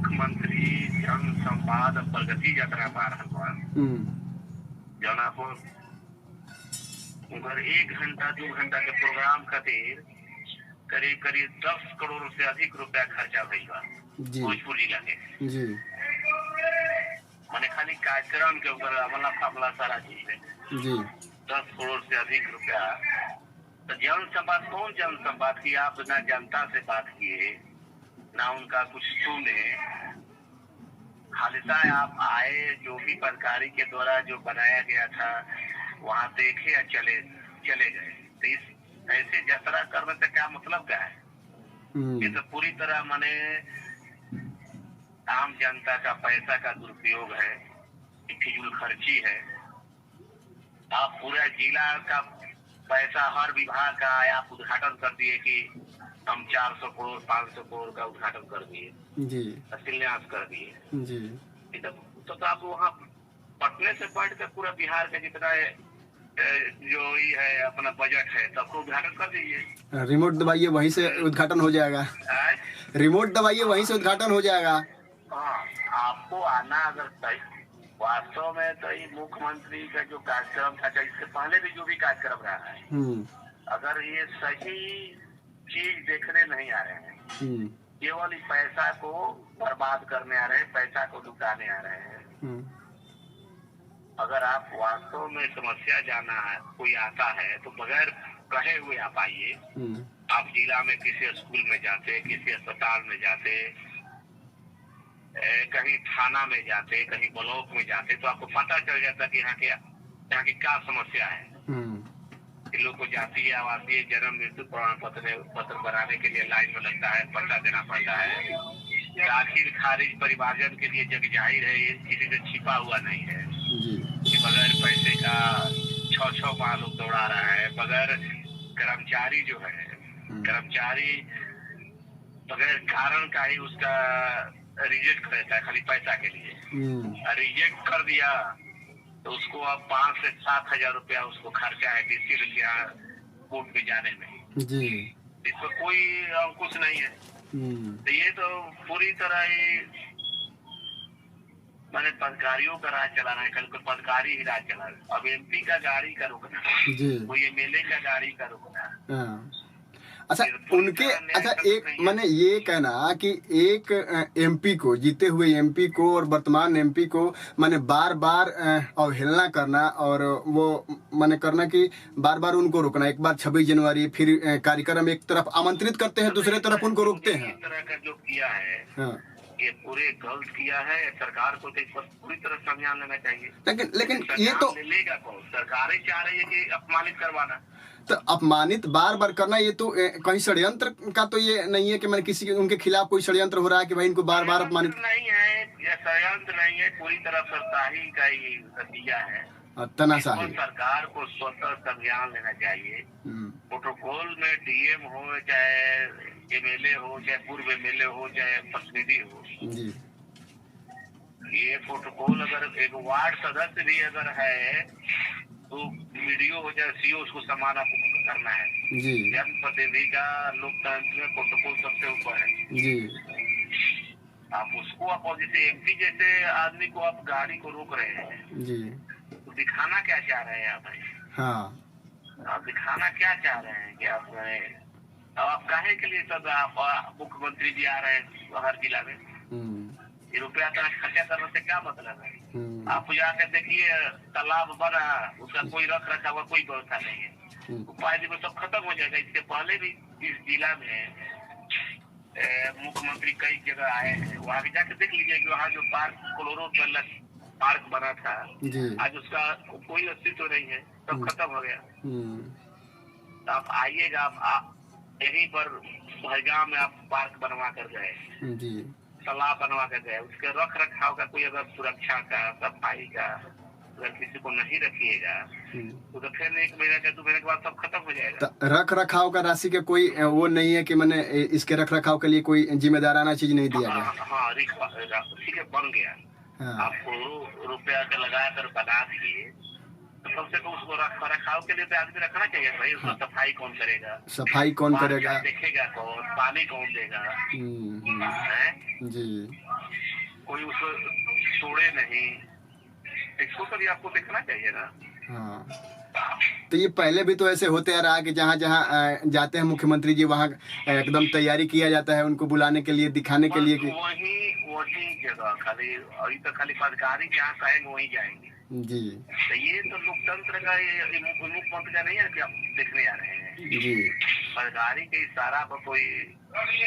मुख्यमंत्री जन संवाद प्रगति यात्रा पा रहा बा जना को उधर 1 घंटा 2 घंटा के प्रोग्राम खातिर करीब करीब 10 करोड़ से अधिक रुपया खर्चा भइल बा भोजपुर जिला के जी माने खाली कार्यक्रम के ऊपर अमला फामला सारा चीज है जी 10 करोड़ से अधिक रुपया। तो जन संवाद कौन जन संवाद की आप ना जनता से बात किए ना उनका कुछ सुने, खालिसा आप आए जो भी पत्रकारी के द्वारा जो बनाया गया था वहाँ देखे या चले गए। तो इस ऐसे यात्रा करने से क्या मतलब क्या है? ये तो पूरी तरह माने आम जनता का पैसा का दुरुपयोग है, फिजूल खर्ची है। आप पूरा जिला का पैसा हर विभाग का आप उद्घाटन कर दिए कि हम 400 करोड़ 500 करोड़ का उद्घाटन कर दिए जी शिलान्यास कर दिए जी। तो आप वहाँ पटने से बढ़ कर पूरा बिहार का जितना जो ही है अपना बजट है सबको उद्घाटन कर दीजिए। रिमोट दबाइए वहीं से उद्घाटन हो जाएगा। रिमोट दबाइए वहीं से उद्घाटन हो जाएगा। हाँ, आपको आना अगर सही वास्तव में तो ये मुख्यमंत्री का जो कार्यक्रम था इससे पहले भी जो भी कार्यक्रम रहा है अगर ये सही चीज देखने नहीं आ रहे हैं केवल इस पैसा को बर्बाद करने आ रहे हैं, पैसा को लुटाने आ रहे हैं। अगर आप वास्तव में समस्या जाना है कोई आता है तो बगैर कहे हुए आप आइए। आप जिला में किसी स्कूल में जाते, किसी अस्पताल में जाते, कहीं थाना में जाते, कहीं ब्लॉक में जाते तो आपको पता चल जाता कि यहाँ की क्या समस्या है। लोग को जातीय आवासीय जन्म मृत्यु प्रमाण पत्र बनाने के लिए लाइन में लगता है, पर्चा देना पड़ता है। दाखिल खारिज परिवारजन के लिए जग जाहिर है, ये किसी से छिपा हुआ नहीं है कि बगैर पैसे का 6 माह लोग दौड़ा रहा है। बगैर कर्मचारी जो है कर्मचारी बगैर कारण का ही उसका रिजेक्ट करता है खाली पैसा के लिए। रिजेक्ट कर दिया तो उसको अब 5 से 7 हजार रुपया उसको खर्चा है डीसी रुपया कोर्ट में जाने में जी। इसमें कोई अंकुश नहीं है। तो ये तो पूरी तरह ही मैंने पदकारियों का राज चला रहा है। कल को पदकारी ही राज चला रहा है। अब एमपी का गाड़ी का रुकना, कोई एमएलए का गाड़ी का रुकना। अच्छा उनके अच्छा एक मैंने ये कहना कि एक एमपी को जीते हुए एमपी को और वर्तमान एमपी को मैंने बार बार अवहेलना करना और वो मैंने करना कि बार बार उनको रोकना। एक बार 26 जनवरी फिर कार्यक्रम एक तरफ आमंत्रित करते हैं, दूसरे तरफ उनको रोकते हैं। इस तरह का जो किया है ये पूरे गलत किया है। सरकार को तो पूरी तरह संज्ञान लेना चाहिए। लेकिन ये तो लेगा कौन? सरकार ही चाह रही है कि अपमानित करवाना। तो अपमानित बार बार करना ये तो कहीं षड्यंत्र का तो ये नहीं है कि मैंने किसी उनके खिलाफ कोई षड्यंत्र हो रहा है कि भाई इनको बार बार अपमानित नहीं है। यह षड्यंत्र नहीं है, पूरी तरह सरकारी का ही नतीजा है। तनाशाही सरकार को स्वतः संज्ञान लेना चाहिए। प्रोटोकॉल में डीएम हो चाहे एमएलए हो चाहे पूर्व एमएलए हो चाहे प्रतिनिधि हो जी। ये प्रोटोकॉल अगर एक वार्ड सदस्य भी अगर है तो वीडियो हो जाए सीओ उसको समान आपको करना है जी। जनप्रतिनिधि का लोकतंत्र में प्रोटोकॉल सबसे ऊपर है जी। आप उसको आप जैसे एमपी जैसे आदमी को आप गाड़ी को रोक रहे हैं जी। तो दिखाना क्या चाह रहे हैं आप भाई? हाँ, आप दिखाना क्या चाह रहे हैं कि आप काहे के लिए सब आप मुख्यमंत्री जी आ रहे हैं हर जिला में रुपया खर्चा करने से क्या मतलब है? आप जाकर देखिए तालाब बना उसका कोई रख रखा हुआ कोई व्यवस्था नहीं है। उपाय में सब खत्म हो जाएगा। इससे पहले भी इस जिला में मुख्यमंत्री कई जगह आए हैं, वहाँ भी जाकर देख लीजिए कि वहाँ जो पार्क क्लोरो पार्क बना था आज उसका कोई अस्तित्व नहीं है, सब खत्म हो गया। तो आप आइएगा, आप यहीं पर भरगांव में आप पार्क बनवा कर गए, तालाब बनवा कर गए, उसके रख रखाव का कोई अगर सुरक्षा का सफाई का अगर किसी को नहीं रखिएगा तो फिर 1 महीने के 2 महीने के बाद सब खत्म हो जाएगा। रख रखाव का राशि के कोई वो नहीं है कि मैंने इसके रख रखाव के लिए कोई जिम्मेदाराना चीज नहीं दिया गया। हाँ ठीक है, बन गया। आपको रुपया के लगा कर बना दिए तो कम से कम उसको रख रखाव के लिए तो आदमी रखना चाहिए भाई। उसको सफाई कौन करेगा? सफाई कौन करेगा? देखेगा कौन? पानी कौन देगा? जी। कोई उसको छोड़े नहीं, इसको तो भी आपको देखना चाहिए ना। हाँ, तो ये पहले भी तो ऐसे होते आ रहा कि जहाँ जहाँ जाते हैं मुख्यमंत्री जी वहाँ एकदम तैयारी किया जाता है उनको बुलाने के लिए, दिखाने के लिए कि वही जगह खाली, अभी तो खाली पदाधिकारी जहाँ कहेंगे वहीं जाएंगे जी। तो ये तो लोकतंत्र का, ये मुख्यमंत्री का नहीं है कि आप देखने आ रहे हैं जी। सरकारी के इशारा पर कोई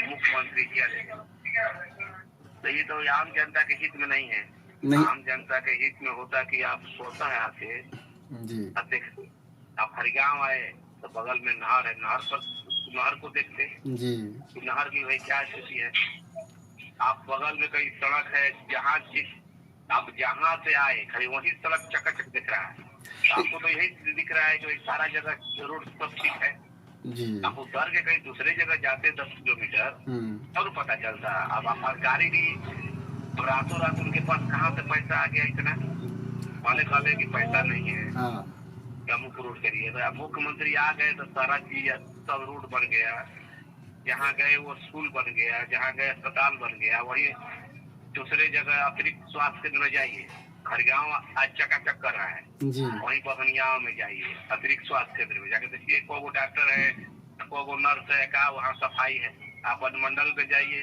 मुख्यमंत्री किया जाएगा, तो ये तो आम जनता के हित में नहीं है। नहीं, आम जनता के हित में होता कि आप सोचता है आके जी, आप हरिगांव आए तो बगल में नहर है, नहर को देखते जी, नहर की भाई क्या स्थिति है। आप बगल में कहीं सड़क है, जहाँ आप जहाँ से आए खाली वही सड़क चकाचक दिख रहा है, आपको तो यही दिख रहा है जो सारा जगह रोड सब ठीक है जी। आप उतर के कहीं दूसरे जगह जाते 10 किलोमीटर तब पता चलता। अब आप सरकारी भी रातों रात उनके पास कहाँ से पैसा आ गया इतना, वाले की पैसा नहीं है। हाँ, मुख्य रोड करिए, मुख्यमंत्री आ गए तो सारा चीज सब रोड बन गया, जहाँ गए वो स्कूल बन गया, जहाँ गए अस्पताल बन गया। वही दूसरे जगह अतिरिक्त स्वास्थ्य केंद्र में जाइए, हरगांव आज चकाचक कर रहा है जी। वहीं बहनिया में जाइए अतिरिक्त स्वास्थ्य केंद्र में जाके देखिए को डॉक्टर है, को नर्स है, का वहाँ सफाई है। आप अनुमंडल में जाइए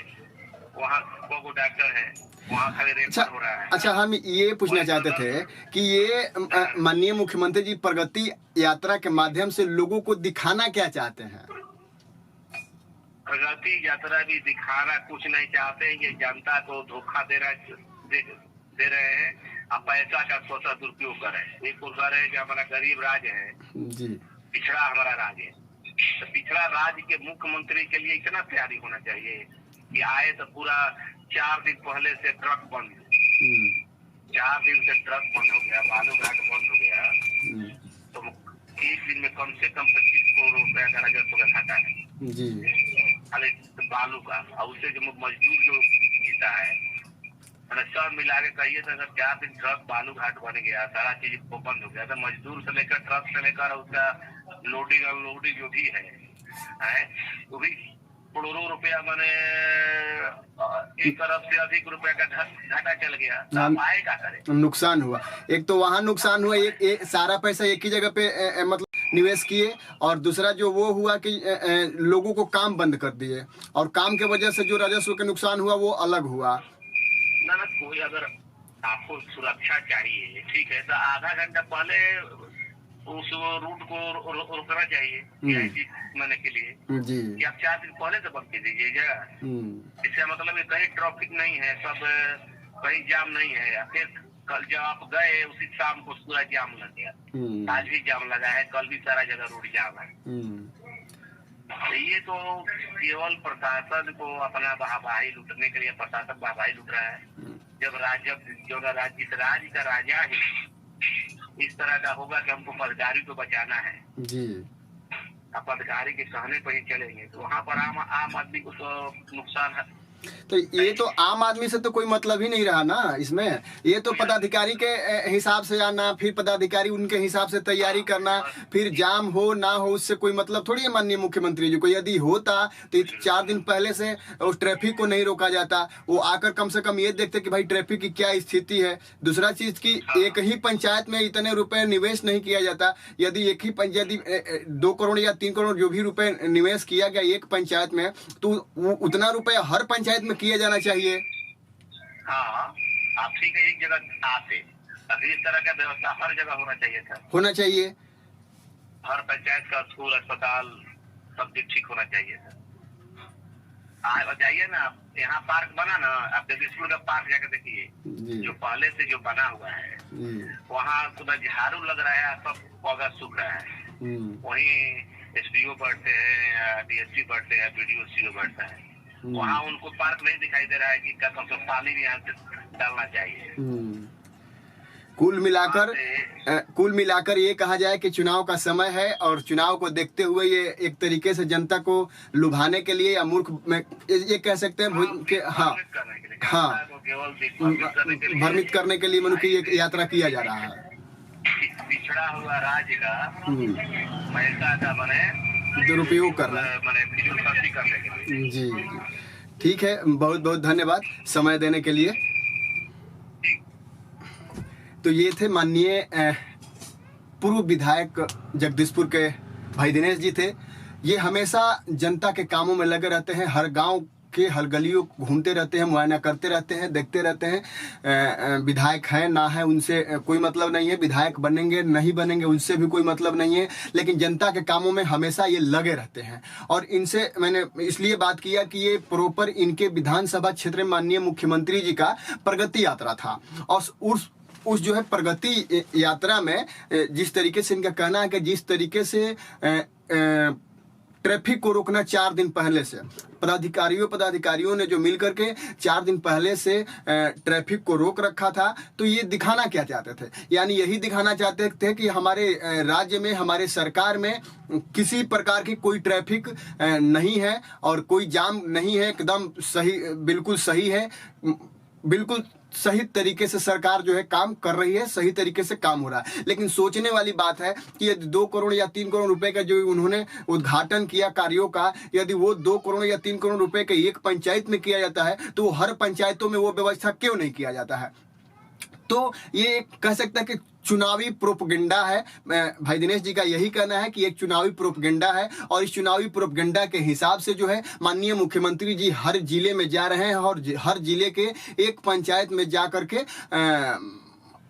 वहाँ को डॉक्टर है, वहाँ खाली रेफर हो रहा है। अच्छा, हम ये पूछना चाहते थे कि ये माननीय मुख्यमंत्री जी प्रगति यात्रा के माध्यम से लोगों को दिखाना क्या चाहते हैं? प्रगति यात्रा भी दिखाना कुछ नहीं चाहते हैं, ये जनता को धोखा दे रहे हैं। अब पैसा का स्वतः दुरुपयोग कर रहे हैं। एक कर रहे हैं कि हमारा गरीब राज्य है जी, पिछड़ा हमारा राज्य है, तो पिछड़ा राज्य के मुख्यमंत्री के लिए इतना तैयारी होना चाहिए कि आए तो पूरा 4 दिन पहले से ट्रक बंद, 4 दिन से ट्रक बंद हो गया, बालू घाट बंद हो गया, तो एक दिन में कम से कम 25 करोड़ रुपया का राजस्व का घाटा है जी, खाली बालू का। और उससे जो मजदूर जो जीता है सब मिला के कहिए तो अगर 4 दिन ट्रक बालू घाट बन गया, सारा चीज बंद हो गया, तो मजदूर से लेकर ट्रक से लेकर उसका लोडिंग अनलोडिंग जो भी है वो भी करोड़ों रुपया मैंने एक तरफ से अधिक रुपया का घाटा चल गया, तो आप आए क्या करें? नुकसान हुआ। एक तो वहाँ नुकसान हुआ, एक सारा पैसा एक ही जगह पे मतलब निवेश किए, और दूसरा जो वो हुआ कि लोगों को काम बंद कर दिए, और काम के वजह से जो राजस्व का नुकसान हुआ वो अलग हुआ ना। कोई अगर आपको सुरक्षा चाहिए, ठीक है, तो आधा घंटा पहले उस रूट को रोकना चाहिए मैंने के लिए जी, कि आप 4 दिन पहले से बंद कर दीजिएगा। इससे मतलब कहीं ट्रैफिक नहीं है, सब कहीं जाम नहीं है। फिर कल जब आप गए उसी शाम को पूरा जाम लग गया, आज भी जाम लगा है, कल भी सारा जगह रोड जाम है। ये तो केवल प्रशासन को अपना वाहवाही लूटने के लिए प्रशासन वाहवाही लूट रहा है। जब राज्य इस राज्य का राजा ही इस तरह का होगा कि हमको पदाधिकारी को बचाना है जी, अब पदाधिकारी के कहने पर ही चलेंगे, तो वहाँ पर आम आदमी को तो नुकसान है। तो ये तो आम आदमी से तो कोई मतलब ही नहीं रहा ना इसमें। ये तो पदाधिकारी के हिसाब से आना, फिर पदाधिकारी उनके हिसाब से तैयारी करना, फिर जाम हो ना हो उससे कोई मतलब थोड़ी है माननीय मुख्यमंत्री जी को। यदि होता तो 4 दिन पहले से उस ट्रैफिक को नहीं रोका जाता, वो आकर कम से कम ये देखते कि भाई ट्रैफिक की क्या स्थिति है। दूसरा चीज की एक ही पंचायत में इतने रुपए निवेश नहीं किया जाता। यदि एक ही पंचायत 2 करोड़ या 3 करोड़ जो भी रुपए निवेश किया गया एक पंचायत में, तो उतना रुपया हर पंचायत में किया जाना चाहिए। हाँ, आप ठीक है, एक जगह आते अभी इस तरह का व्यवस्था हर जगह होना चाहिए था, होना चाहिए। हर पंचायत का स्कूल अस्पताल सब कुछ ठीक होना चाहिए था। जाइए ना, यहाँ पार्क बना ना, आप स्कूल का पार्क जाके देखिए जो पहले से जो बना हुआ है, वहाँ सुबह झाड़ू लग रहा है, सब पौधा सूख रहा है। वहीं SDO बैठते हैं, DSP बैठते हैं, BDO CO बैठता है, वहाँ उनको पार्क नहीं दिखाई दे रहा है कि कम से पानी भी यहाँ से डालना चाहिए। कुल मिलाकर ये कहा जाए कि चुनाव का समय है, और चुनाव को देखते हुए ये एक तरीके से जनता को लुभाने के लिए या मूर्ख में ये कह सकते हैं कि हाँ, भ्रमित करने के लिए मनुष्य की ये यात्रा किया जा रहा है। पिछड़ा हुआ राज्य का पैसा का बने दुरुपयोग करना करने के लिए। जी, ठीक है, बहुत बहुत धन्यवाद समय देने के लिए। तो ये थे माननीय पूर्व विधायक जगदीशपुर के भाई दिनेश जी थे। ये हमेशा जनता के कामों में लगे रहते हैं, हर गांव के हर गलियों घूमते रहते हैं, मुआयना करते रहते हैं, देखते रहते हैं। विधायक है ना है उनसे कोई मतलब नहीं है, विधायक बनेंगे नहीं बनेंगे उनसे भी कोई मतलब नहीं है, लेकिन जनता के कामों में हमेशा ये लगे रहते हैं। और इनसे मैंने इसलिए बात किया कि ये प्रॉपर इनके विधानसभा क्षेत्र में माननीय मुख्यमंत्री जी का प्रगति यात्रा था। और उस जो है प्रगति यात्रा में जिस तरीके से इनका कहना है कि जिस तरीके से ट्रैफिक को रोकना 4 दिन पहले से पदाधिकारियों ने जो मिलकर के 4 दिन पहले से ट्रैफिक को रोक रखा था, तो ये दिखाना क्या चाहते थे? यानी यही दिखाना चाहते थे कि हमारे राज्य में, हमारे सरकार में किसी प्रकार की कोई ट्रैफिक नहीं है और कोई जाम नहीं है, एकदम सही, बिल्कुल सही है, बिल्कुल सही तरीके से सरकार जो है काम कर रही है, सही तरीके से काम हो रहा है। लेकिन सोचने वाली बात है कि यदि 2 करोड़ या 3 करोड़ रुपए का जो उन्होंने उद्घाटन किया कार्यों का, यदि वो 2 करोड़ या 3 करोड़ रुपए के एक पंचायत में किया जाता है तो हर पंचायतों में वो व्यवस्था क्यों नहीं किया जाता है? तो ये कह सकता है कि चुनावी प्रोपगेंडा है। भाई दिनेश जी का यही कहना है कि एक चुनावी प्रोपगेंडा है, और इस चुनावी प्रोपगेंडा के हिसाब से जो है माननीय मुख्यमंत्री जी हर जिले में जा रहे हैं और हर जिले के एक पंचायत में जा करके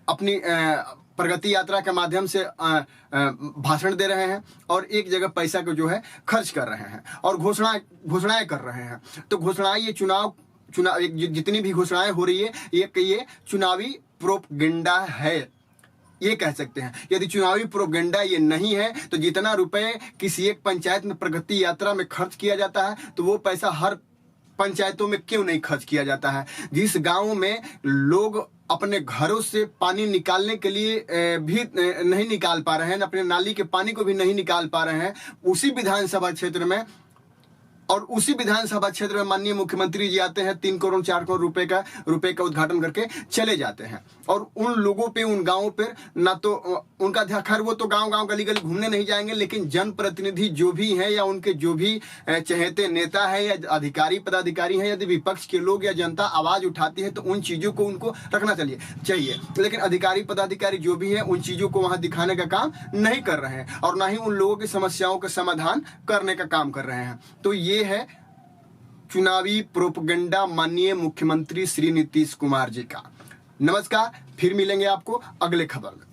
अपनी प्रगति यात्रा के माध्यम से भाषण दे रहे हैं और एक जगह पैसा को जो है खर्च कर रहे हैं और घोषणाएं कर रहे हैं। तो घोषणाएं, ये चुनाव जितनी भी घोषणाएं हो रही है ये चुनावी प्रोपगेंडा है, ये कह सकते हैं। यदि चुनावी प्रोपगेंडा ये नहीं है तो जितना रुपए किसी एक पंचायत में प्रगति यात्रा में खर्च किया जाता है तो वो पैसा हर पंचायतों में क्यों नहीं खर्च किया जाता है? जिस गांव में लोग अपने घरों से पानी निकालने के लिए भी नहीं निकाल पा रहे हैं, अपने नाली के पानी को भी नहीं निकाल पा रहे हैं, उसी विधानसभा क्षेत्र में माननीय मुख्यमंत्री जी आते हैं, 3 करोड़ 4 करोड़ रुपए का उद्घाटन करके चले जाते हैं। और उन लोगों पे, उन गांवों पे ना तो उनका ध्यान, खैर वो तो गांव गली घूमने नहीं जाएंगे, लेकिन जनप्रतिनिधि जो भी हैं या उनके जो भी चहेते नेता है या अधिकारी पदाधिकारी हैं, यदि विपक्ष के लोग या जनता आवाज उठाती है तो उन चीजों को उनको रखना चाहिए। लेकिन अधिकारी पदाधिकारी जो भी हैं उन चीजों को वहां दिखाने का काम नहीं कर रहे हैं और ना ही उन लोगों की समस्याओं का समाधान करने का काम कर रहे हैं। तो ये है चुनावी प्रोपगेंडा माननीय मुख्यमंत्री श्री नीतीश कुमार जी का। नमस्कार, फिर मिलेंगे आपको अगले खबर में।